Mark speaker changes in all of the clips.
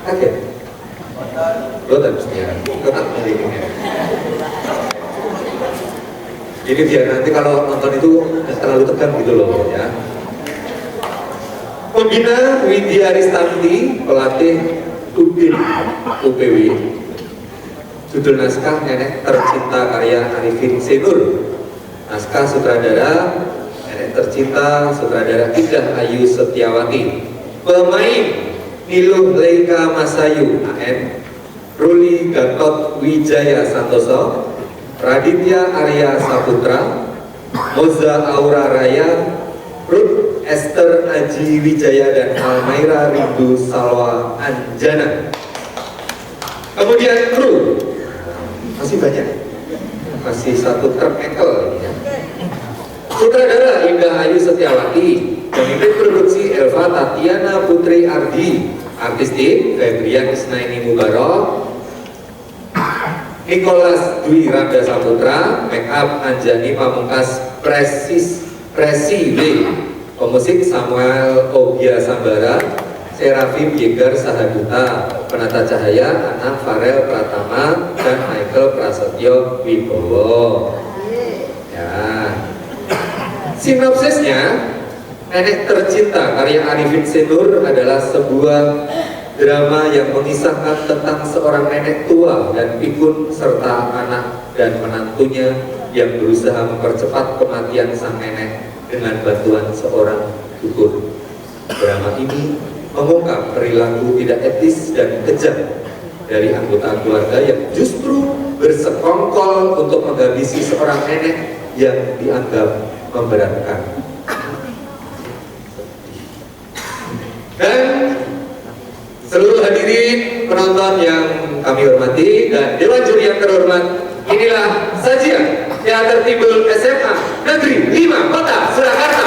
Speaker 1: Kaget. Boten mestinya. Tetap mendingin. Ini biar nanti kalau nonton itu terlalu tegang gitu loh ya. Pembina Widya Aristanti, pelatih Udin UPW. Judul naskah Nenek Tercinta karya Arifin Senur. Naskah sutradara Nenek Tercinta sutradara Indah Ayu Setiawati. Pemain Niluh Leika Masayu AN, Ruli Gatot Wijaya Santoso, Raditya Arya Saputra, Moza Aura Raya, Ruth Esther Aji Wijaya, dan Almaira Rindu Salwa Anjana. Kemudian kru masih banyak, masih satu truk ekel ya. Sutradara Indah Ayu Setiawati, pemimpin produksi Elva Tatiana Putri Ardi, artistik Febrian Isnaini Mubarok, Nicholas Dwi Randa Saputra, make up Anjani Pamungkas Presi W, pemusik Samuel Ogia Sambara, Serafim Yegar Sahaduta, penata cahaya Anang Farel Pratama, dan Michael Prasetyo Wibowo. Ya. Sinopsisnya, Nenek Tercinta karya Arifin Senur adalah sebuah drama yang mengisahkan tentang seorang nenek tua dan pikun serta anak dan menantunya yang berusaha mempercepat kematian sang nenek dengan bantuan seorang dukun. Drama ini mengungkap perilaku tidak etis dan kejam dari anggota keluarga yang justru bersekongkol untuk menghabisi seorang nenek yang dianggap memberatkan. Dan seluruh hadirin penonton yang kami hormati dan Dewan Juri yang terhormat, inilah sajian Teater Timbul SMA Negeri 5 Kota Surakarta.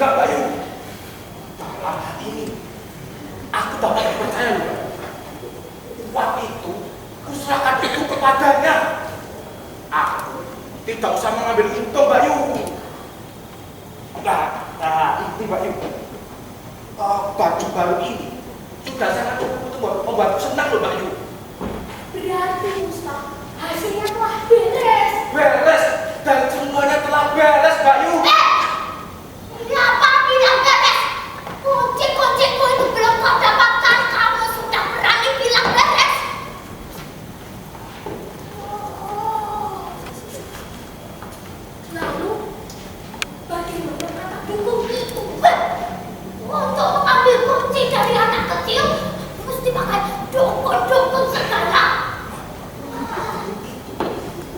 Speaker 2: enggak, Bayu. Dalam hati ini, aku tak dapat percaya loh. Uang itu, kuserahkan itu kepadanya. Aku tidak usah mengambil untung, Bayu. Nah, ini Bayu. Baju baru ini sudah sangat cukup membuatku senang loh, Bayu.
Speaker 3: Berarti Ustaz, hasilnya telah beres.
Speaker 2: Beres, dan semuanya telah beres, Bayu.
Speaker 3: Kenapa bilang beres? Kunci-kunciku itu belum kau dapatkan, kamu sudah berani bilang beres. Lalu, bagaimana kata dukung itu? Untuk mengambil kunci dari anak kecil, mesti pakai dukun-dukun segala.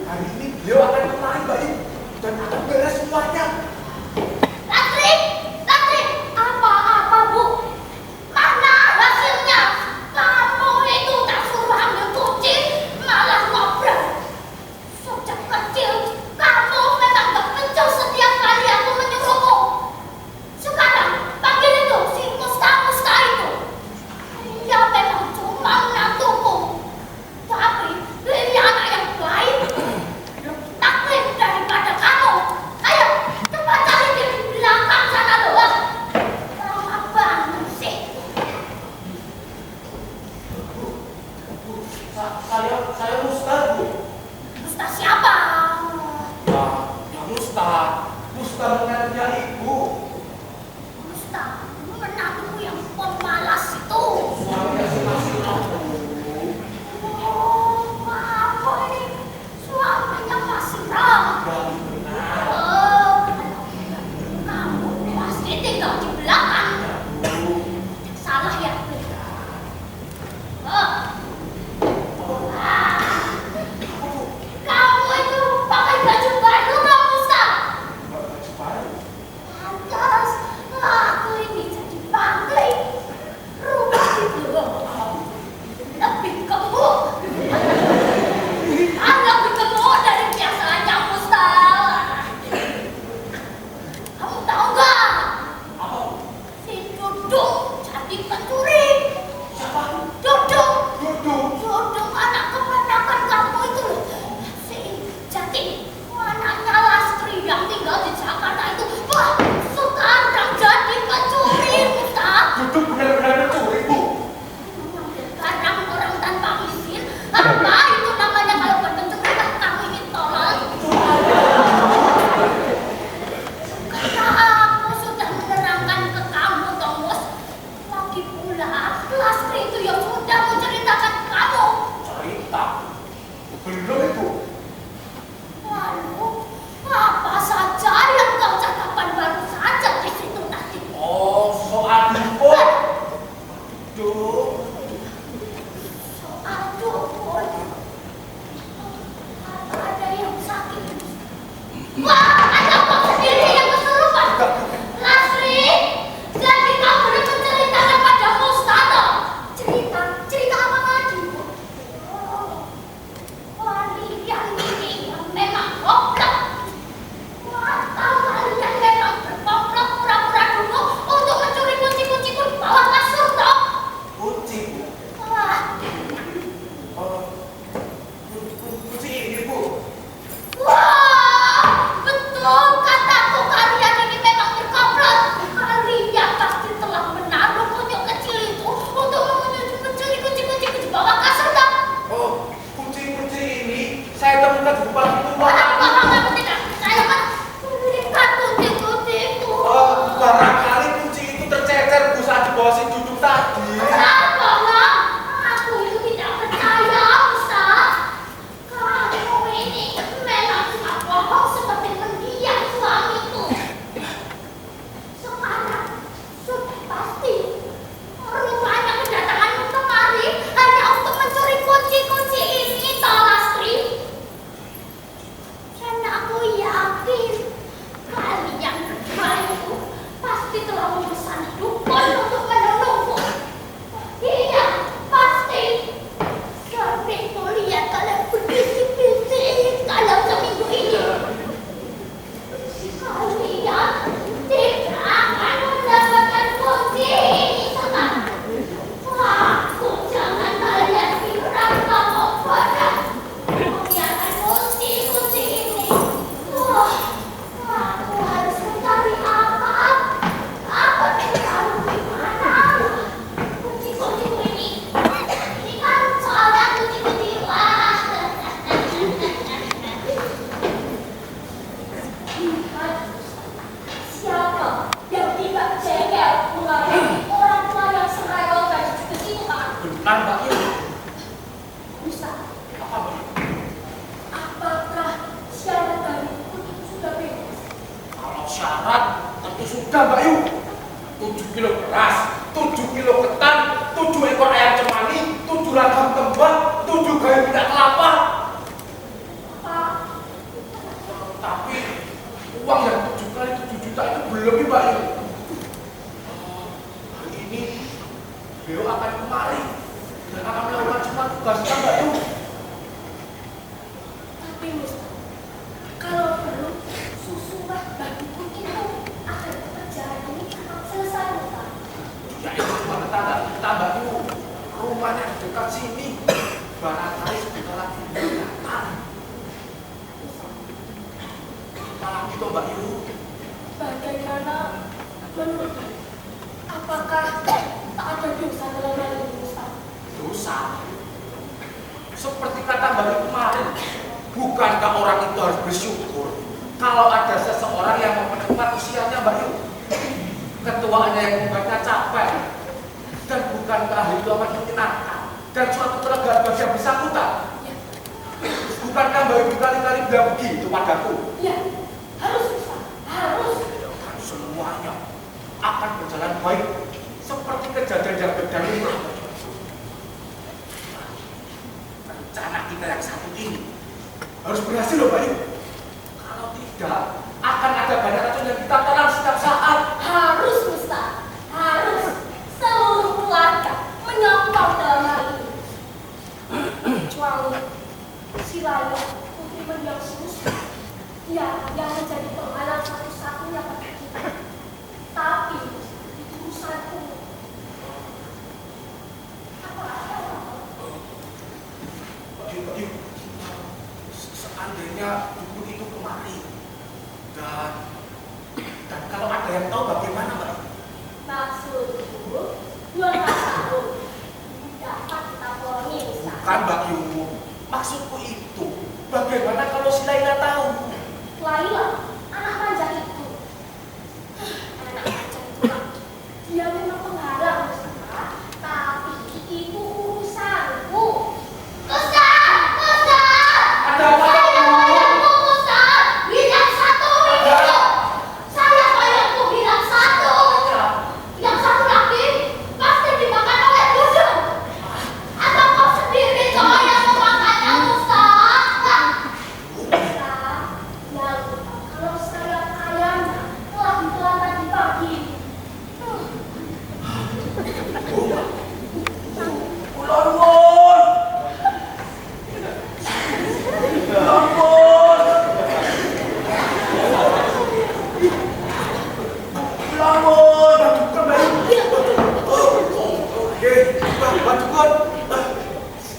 Speaker 2: Hari ini beliau akan kemari, Bayu, dan akan beres semuanya.
Speaker 3: Latri, apa-apa Bu? Mana hasilnya? Kamu itu tak suruh ambil kunci, malah ngobrol. Sejak kecil, kamu memang gak kencur setiap kali aku menyuruhmu. Sekarang, panggil itu si Musta-Musta itu. Dia memang cuma menantuku. Tapi, dia anak yang baik. Lebih taklim daripada kamu. Ayo, cepat cari dia di belakang sana loh. Lama banget sih.
Speaker 2: Saya Ustaz, Bu.
Speaker 3: Musta siapa?
Speaker 2: Ya Musta menantunya Ibu.
Speaker 3: Musta, menantuku yang pemalas itu.
Speaker 2: Suaminya si Masirah, Bu.
Speaker 3: Oh, apa ini? Suaminya masih ram.
Speaker 2: Dan benar,
Speaker 3: Oh, kamu pasti tinggal di belakang.
Speaker 2: Bu.
Speaker 3: Salah ya? Oh. Wah. Kamu itu pakai baju baru dong, Musta?
Speaker 2: Baju baru.
Speaker 3: Pantas, aku ini jadi pangling. Rumah itu lebih gemuk. Lebih gemuk dari biasanya, Musta. Kamu tahu nggak?
Speaker 2: Apa? kilo beras, 7 kilo ketan, 7 ekor ayam cemani, 7 ragam tembak, 7 gaya minyak kelapa. Tapi uang yang 7 kali 7 juta itu belum nih Mbak Yu. Hari ini beliau akan kemari dan akan melakukan semua tugasnya Mbak Yu.
Speaker 3: Tapi Mister, kalau perlu susulah bagi kita agar pekerjaan ini cepat selesai, Mister.
Speaker 2: Ya itu cuma tetangga kita Mbak Yu. Rumahnya di dekat sini. Barangkali sebentar lagi datang. Malam itu Mbak Yu.
Speaker 3: Bagaimana menurut apakah tak ada dosa dalam hal ini, Mister?
Speaker 2: Dosa. Seperti kata Mbak Yu kemarin, bukankah orang itu harus bersyukur kalau ada seseorang yang memenuhi usianya Mbak Yu? Ketuaannya yang bukannya capek, dan bukankah itu amat menyenangkan dan suatu kelegaan bagi yang bersangkutan?
Speaker 3: Ya.
Speaker 2: Bukankah Mbak Yu berkali-kali bilang begitu padaku?
Speaker 3: Ya, harus, Mister. Harus.
Speaker 2: Dan semuanya akan berjalan baik seperti kejadian yang berdahulu. Rencana kita yang satu ini harus berhasil loh Mbak Yu. Kalau tidak, akan ada banyak racun yang kita telan setiap saat.
Speaker 3: Harus, Mister. Harus. Seluruh keluarga menyokong dalam hal ini. Kecuali si Raya, putri mendiang susah. Dia yang menjadi penghalang satu-satunya bagi kita. Tapi itu urusanku. Apa ada?
Speaker 2: Mbak Yu, seandainya dukun itu kemari dan kalau ada yang tahu bagaimana Mbak Yu?
Speaker 3: Maksudku, 2 tahun dapat kita bohongi, Mister.
Speaker 2: Bukan Mbak Yu, maksudku itu bagaimana kalau si Laila tahu?
Speaker 3: Laila, anak manja itu. Anak manja itu, dia memang penghalang, Mister. Tapi itu urusanku. Ustaz! Ustaz!
Speaker 2: Ada apa Mbak Yu?
Speaker 3: Ustaz! Bintang 1 itu! Saya bayarku bintang 1! Yang satu lagi pasti dimakan oleh duduk. Atau kau sendiri coba yang memakannya, Ustaz? Ustaz, yang kalau saya ayamnya telah ditelan tadi pagi.
Speaker 2: Ulon!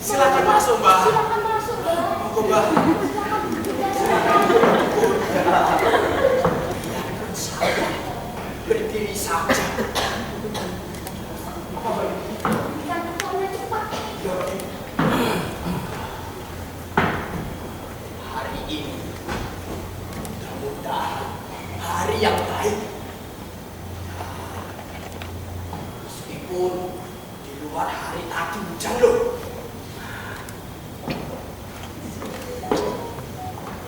Speaker 2: Silakan masuk, Mbak.
Speaker 3: Silakan masuk, Mbak.
Speaker 2: Monggo, Mbak. Berdiri saja. Apa, Mbak?
Speaker 3: Yang ketuanya cepat.
Speaker 2: Ya, Mbak.
Speaker 4: Hari ini mudah-mudahan hari yang baik. Meskipun di luar hari tadi hujan loh.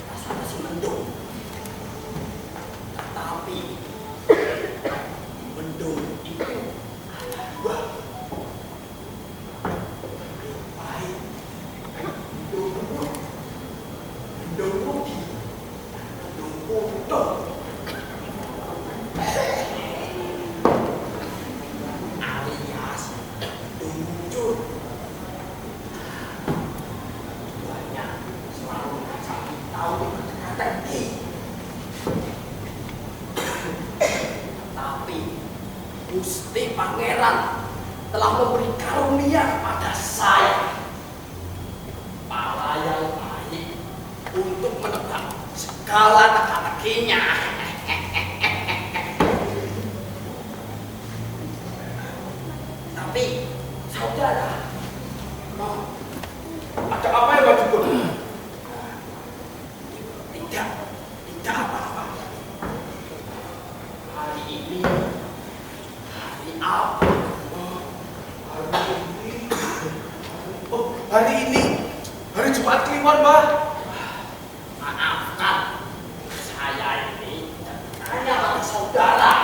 Speaker 4: Rasanya sih mendung. Tetapi mendung itu ada 2. Mendung baik, mendung buruk. Mendung rugi, mendung untung. Alias mendung muncul. Tujuannya selalu mengajak kita untuk berdekatan tinggi. Tapi Gusti Pangeran telah memberi karunia kepada saya. Pala yang baik untuk menebak segala teka-tekinya. Tapi saudara,
Speaker 2: Ada apa ya, Mbak Dukun?
Speaker 4: tidak apa-apa. Hari ini hari apa?
Speaker 2: Hari ini hari Jumat Kliwon, Mbak.
Speaker 4: Maafkan, saya ini hanya bagi saudara.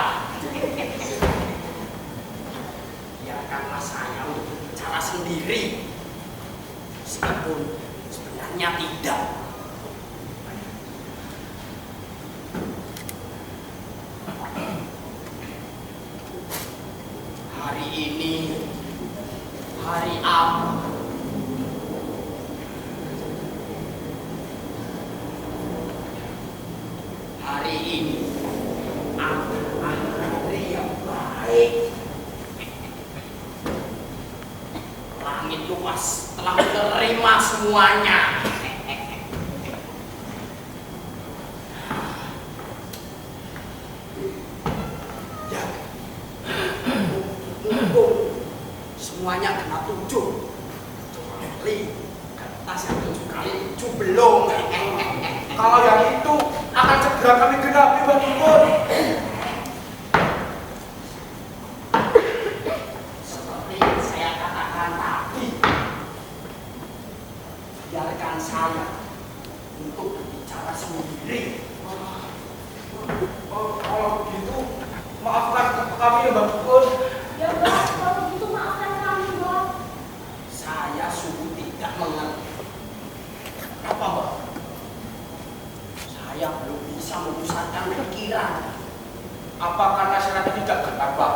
Speaker 4: biarkanlah saya untuk berbicara sendiri. Meskipun sebenarnya tidak. Hari ini hari apa? Hari ini adalah hari yang baik. Langit luas telah menerima semuanya. Ya, semuanya kena 7. Kecuali kertas yang 7 kali 7 belum.
Speaker 2: Kalau yang itu akan segera kami genapi, Mbak Dukun.
Speaker 4: Seperti yang saya katakan tadi, biarkan saya untuk berbicara sendiri.
Speaker 2: Kalau begitu, maafkan kami ya, Mbak Dukun.
Speaker 3: Ya Mbak, kalau begitu maafkan kami Mbak.
Speaker 4: Saya sungguh tidak mengerti. Apa, Mbak? Saya belum bisa memusatkan pikiran.
Speaker 2: Apa karena syarat tidak benar, Pak?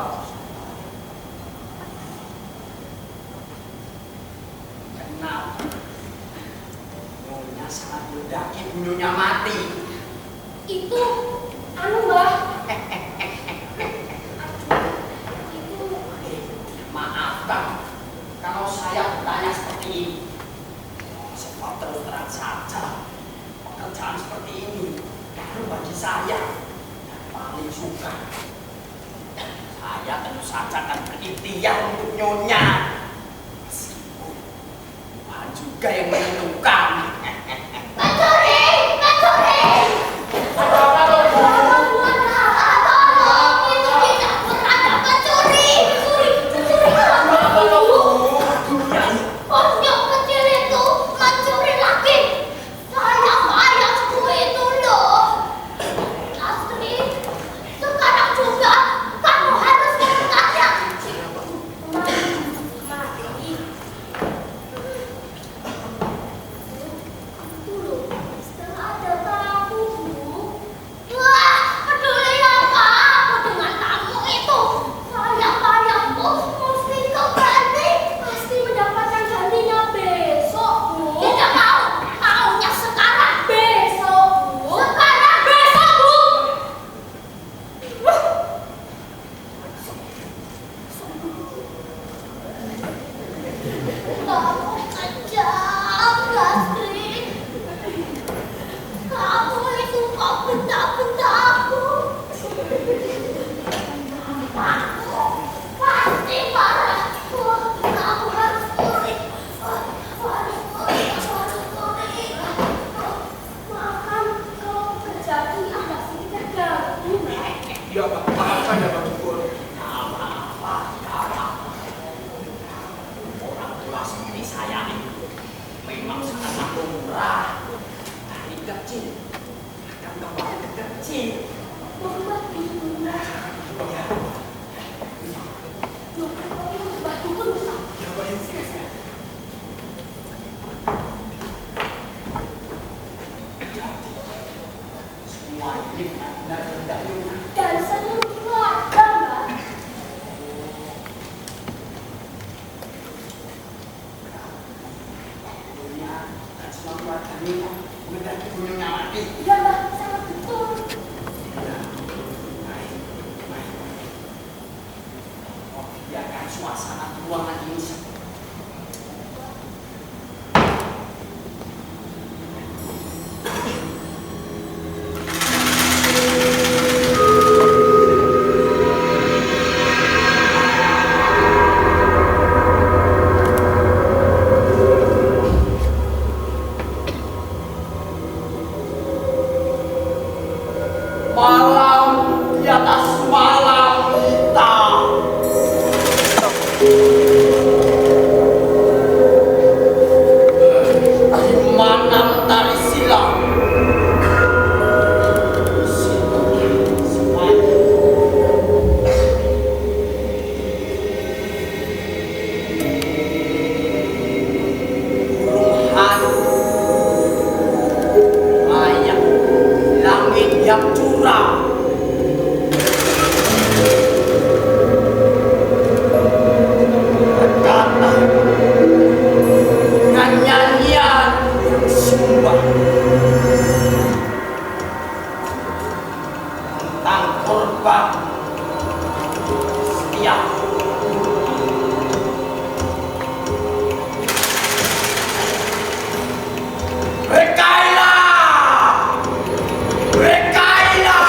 Speaker 4: Kenapa? Nyonya sangat mendaki bunyonya mati.
Speaker 3: Itu anu Mbak. Itu
Speaker 4: Maafkan kalau saya bertanya seperti ini. Sebab terus terang saja, pekerjaan seperti ini baru bagi saya dan paling suka. Saya tentu saja akan berikhtiar untuk nyonya. Meskipun Tuhan juga yang menentukan.
Speaker 3: pencuri, pencuri. Tolong, itu tidak berada pencuri. Ponyok kecil itu mencuri lagi. Saya bayarku itu loh. Lastri, sekarang juga kamu harus bertanya. Mati. Dulu, setelah ada tamu, wah, peduli apa aku dengan tamu itu? Saya bayarku mesti kembali, pasti mendapatkan gantinya besok, Bu. Tidak mau, maunya sekarang. Besok, Bu. Sekarang, besok, Bu. Kamu kejam, Lastri. Kamu itu kok benda-benda aku. Aku pasti marah. Kamu harus pulih. Harus pulih. Maafkan kalau terjadi agak sedikit ganggu.
Speaker 2: Ya, Pak. Maafkan ya, Mbak Dukun.
Speaker 4: Orang tua seperti saya ini memang sangat murah. Dari kecil akan kembali ke kecil.
Speaker 3: Membuat bingung.
Speaker 4: Ya, semua ini benar-benar berdahulu.
Speaker 3: Dan seluruh keluarga, Mbak.
Speaker 4: Dunia dan semua keluarga ini mendaki gunungnya mati.
Speaker 3: Iya, Mbak, sangat betul.
Speaker 4: Ya, baik, baik. Oh, biarkan suasana ruangan ini sepi. Malam di atas malam hitam. setia. Rekailah! Rekailah!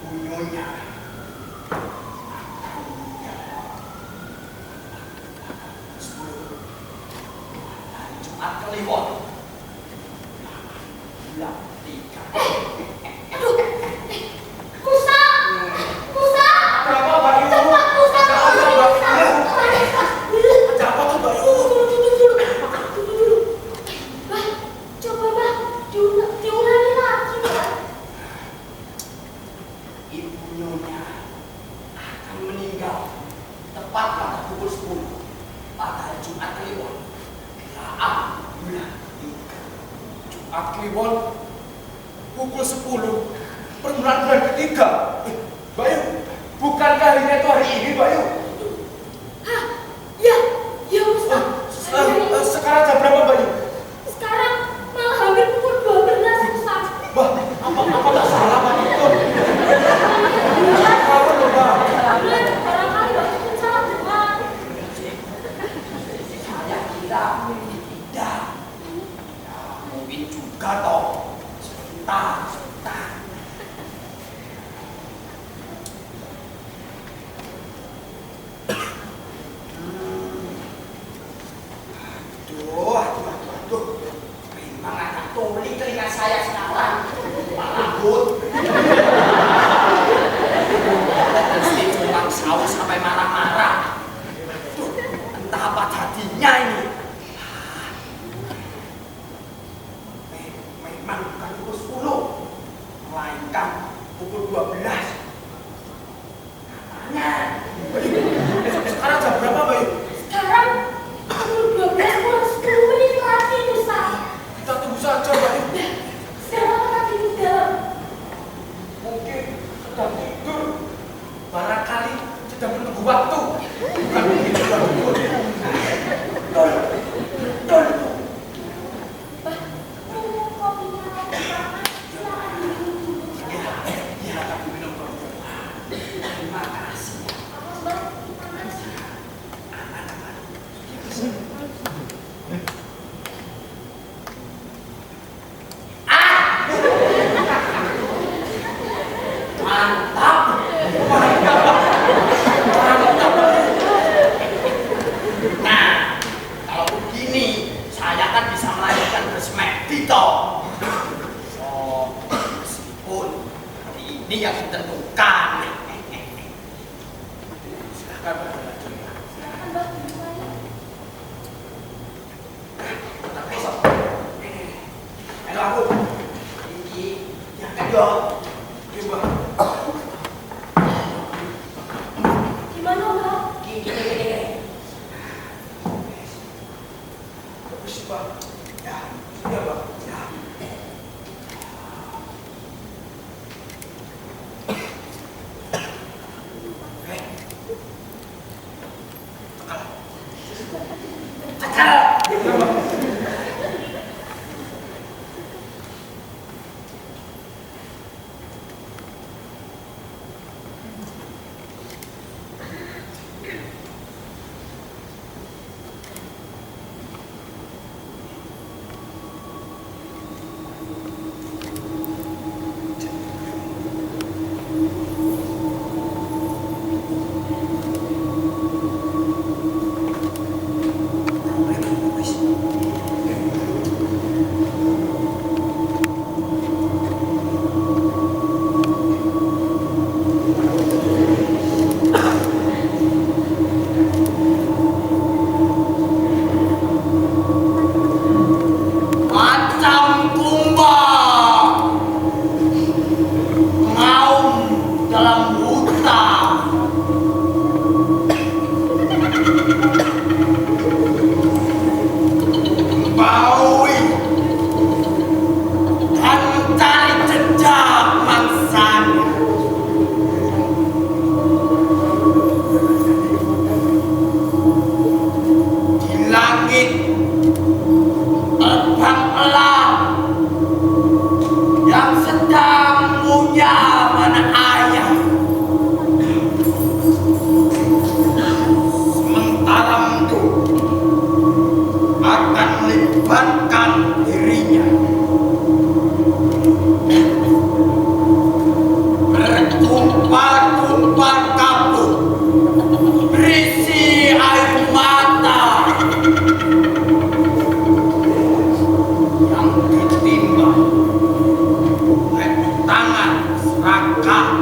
Speaker 2: Bunyonya.
Speaker 4: Jumat Kliwon. Bulan 3.
Speaker 3: Aduh, Musa, Musa,
Speaker 2: Kenapa, Mbak Yu?
Speaker 3: cepat Musa,
Speaker 2: Kenapa, Mbak Yu?
Speaker 3: Musa.
Speaker 2: Ada apa tuh, Mbak Yu?
Speaker 3: Dulu. Bah, coba bah, diulangi lagi bah.
Speaker 4: Ibu Nyonya akan meninggal tepat pada pukul 10 pada Jumat Kliwon. Kiraan bulan 3.
Speaker 2: Jumat Kliwon pukul 10 permulaan bulan ketiga. Mbak Yu, bukankah ini itu hari ini, Mbak Yu?
Speaker 3: Hah, ya, ya Musa.
Speaker 2: Sekarang jam berapa, Mbak Yu?
Speaker 3: Sekarang malah hampir pukul 12 Musa.
Speaker 2: Mbak, apa tak salah, Mbak Yu? Apa tuh, Mbak?
Speaker 3: Barangkali waktu itu salah dengar.
Speaker 4: Saya kira tidak. Ya, mungkin juga toh. Sebentar. Aduh. Memang anak tuli telinga saya sekarang. Pak Lambut. Mesti cuma saus sampai marah-marah. Tuh, entah apa jadinya ini. Memang bukan pukul 10, melainkan pukul 12. Katanya.
Speaker 2: Sekarang jam berapa, Mbak Yu?
Speaker 3: Sekarang pukul 12 kurang 10 menit lagi Musa.
Speaker 2: Kita tunggu saja, Mbak Yu.
Speaker 3: Sekarang lagi di dalam.
Speaker 2: Mungkin sedang tidur. Barangkali sedang menunggu waktu. Bukan begitu, Mbak Yu. Betul.
Speaker 3: Bah, kopinya mau panas, silakan diminum dulu.
Speaker 4: Ya, tapi minum dulu. Terima kasih.
Speaker 3: Awas bah, panas.
Speaker 4: Mantap. Nah, kalau begini saya kan bisa melanjutkan bersmedi toh. So, meskipun hari ini yang ditentukan.
Speaker 2: Silakan, Mbak Yu.
Speaker 3: Silakan bah, dimulai.
Speaker 4: Tapi so, ayo aku. Ini yang kedua.
Speaker 2: Coba.
Speaker 3: Gimana bah?
Speaker 4: Gini.
Speaker 2: Bagus, Pak. Ya, sudah, Pak. Ya. mengorbankan dirinya berkumpal-kumpal kabut berisi air mata yang ditimba oleh tangan serakah.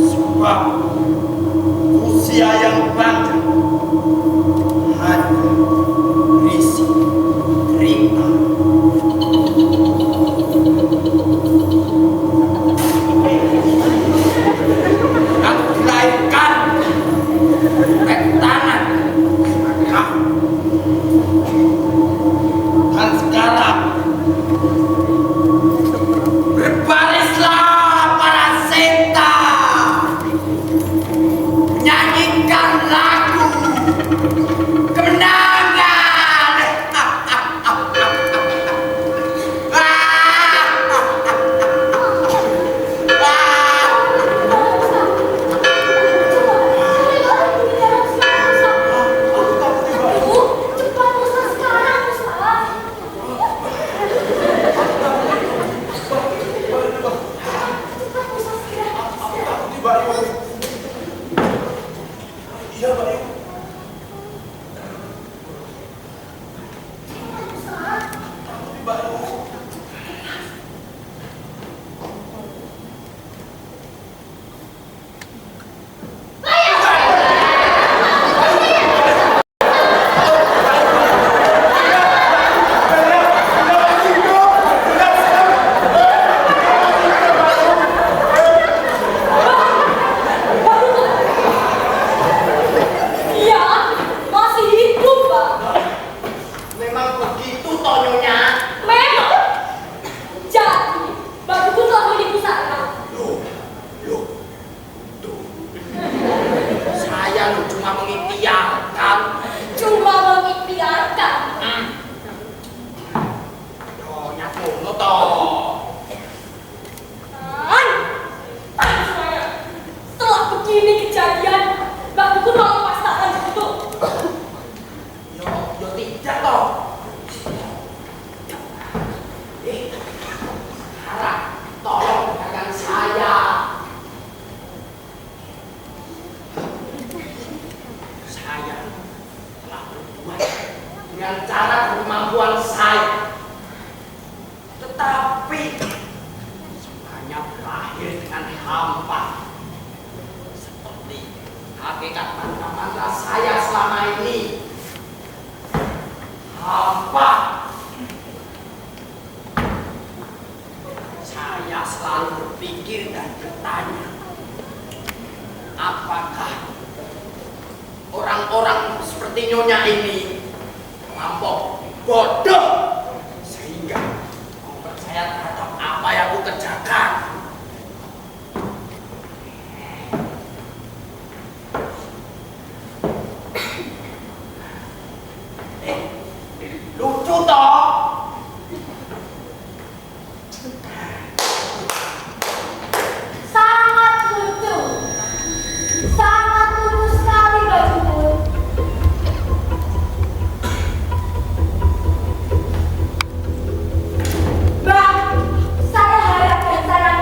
Speaker 2: Sebab usia yang panjang hanya berisi cerita. Yang dilahirkan oleh tangan serakah. Dan sekarang berbarislah para senta, nyanyikan lagu kemenangan.
Speaker 3: Ibu, cepat usah sekarang, Ustaz. Cepat usah segera.
Speaker 2: Iya, Mbak Ibu.
Speaker 3: Ustaz.
Speaker 2: Mbak Ibu.
Speaker 3: Iya, masih hidup, Pak.
Speaker 2: Memang begitu tonyonya.
Speaker 3: Memang. Jadi, bagiku telah menipu saya.
Speaker 2: Loh, tuh. Saya loh cuma mengikhtiarkan.
Speaker 3: Cuma mengikhtiarkan.
Speaker 2: Nyonya kono toh.
Speaker 3: Kan saya. Setelah begini kejadian, bagiku mau lepas tangan begitu.
Speaker 2: Yo tidak toh. Sekarang tolong dengarkan saya. Saya telah berbuat dengan cara kemampuan saya. Tetapi semuanya berakhir dengan hampa. Seperti hakikat mantra-mantra saya selama ini. Hampa. Saya selalu berpikir dan bertanya, apakah orang-orang seperti Nyonya ini terlampau bodoh sehingga mau percaya terhadap apa yang aku kerjakan? Lucu toh?
Speaker 3: Sangat lucu. Sangat lucu sekali bajumu. Mbak, saya harap dan saya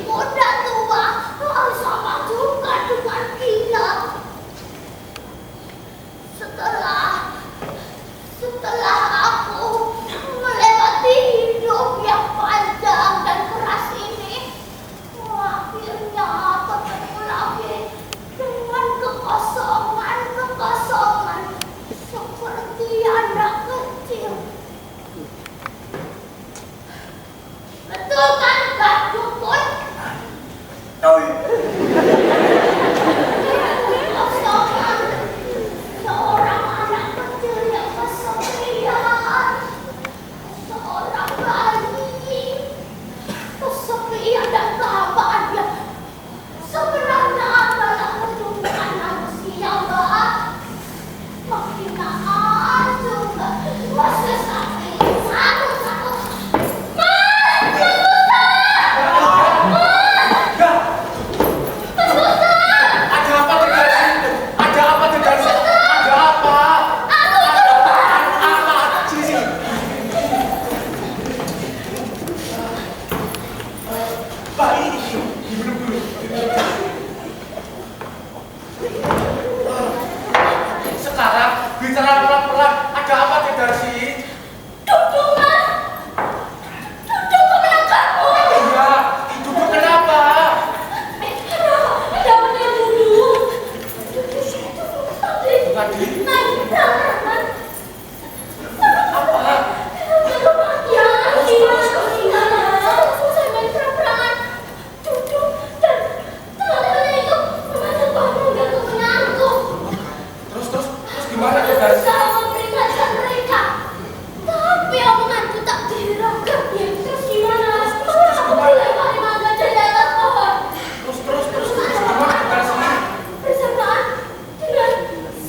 Speaker 3: kuda tua sama juga dengan kita. Setelah aku melewati hidup yang panjang dan keras ini, akhirnya ketemu lagi dengan kekosongan seperti anak kecil. Betul kan, Mbak Dukun? Kekosongan seorang anak kecil yang kesepian, seorang bayi kesepian dan kehabaannya sebenarnya adalah perjumpaan manusia, Mbak. Penghinaan juga masih satu-satu.
Speaker 2: Sekarang bicara pelan-pelan, ada apa Darsi?
Speaker 3: Duduk, Mas. Duduk menangkapmu.
Speaker 2: Iya, duduk kenapa?
Speaker 3: Jangan duduk.
Speaker 2: Tadi
Speaker 3: Naik tangan.
Speaker 2: apa?
Speaker 3: Ya, saya main perang-perangan. Duduk dan teman-teman itu memasuk bangun dan mengantuk.
Speaker 2: Terus gimana Darsi?
Speaker 3: Saya memperingatkan mereka, tapi omonganku tak dihiraukan. Terus gimana? Aku dilempari mangga dari atas pohon.
Speaker 2: Terus gimana Darsi?
Speaker 3: Bersamaan dengan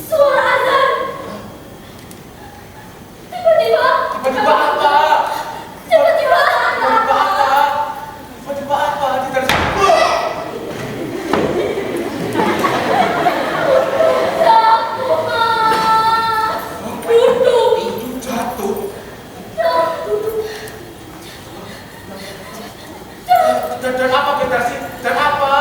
Speaker 3: suara azan. Tiba-tiba
Speaker 2: Tiba-tiba apa?
Speaker 3: Tiba-tiba
Speaker 2: Tiba-tiba apa di Darsi?
Speaker 3: jatuh, Mas. Duduk.
Speaker 2: Jatuh. Dan apa Darsi? Dan apa?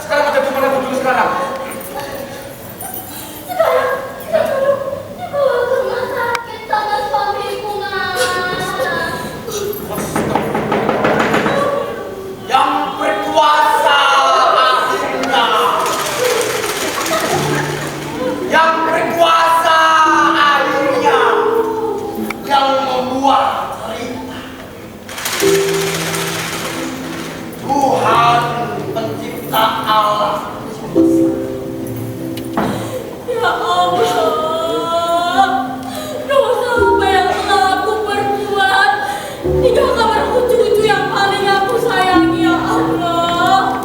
Speaker 2: Sekarang ada di mana dulu sekarang? Yang berkuasa akhirnya. Yang berkuasa akhirnya. Yang membuat cerita. Tuhan pencipta alam semesta.
Speaker 3: Ya Allah, dosa apa yang telah aku perbuat hingga kabar cucu yang paling aku sayangi, ya Allah.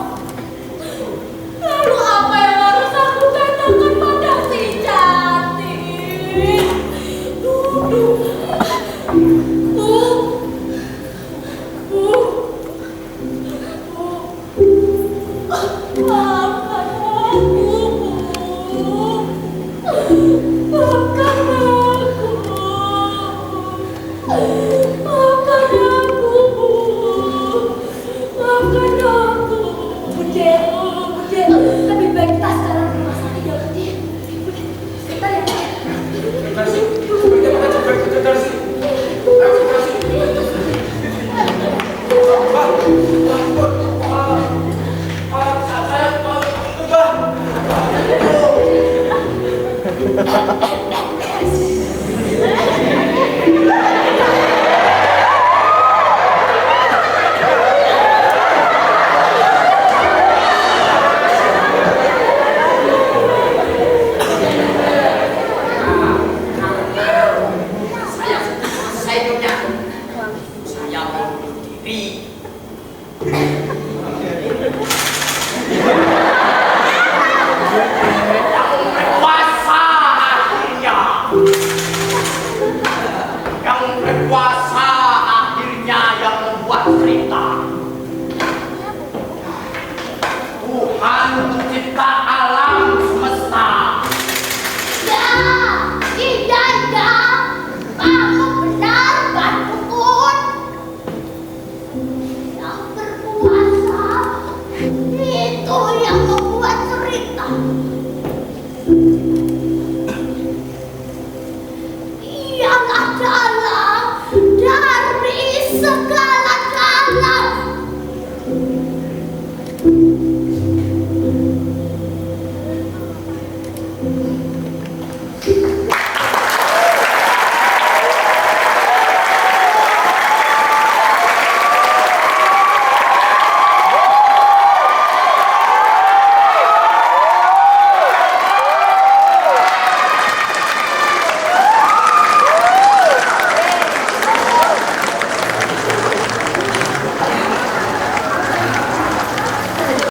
Speaker 3: Lalu apa yang harus aku katakan pada si Jati? Duduk. Maafkan aku, maafkan aku, maafkan aku, maafkan aku. Budi, lebih baik kita sekarang ke rumah sakit ya, Budi. Budi, sebentar ya.
Speaker 2: Darsi, bagaimana coba itu Darsi?
Speaker 4: Saya mau bunuh diri.
Speaker 2: Berkuasa akhirnya. Yang berkuasa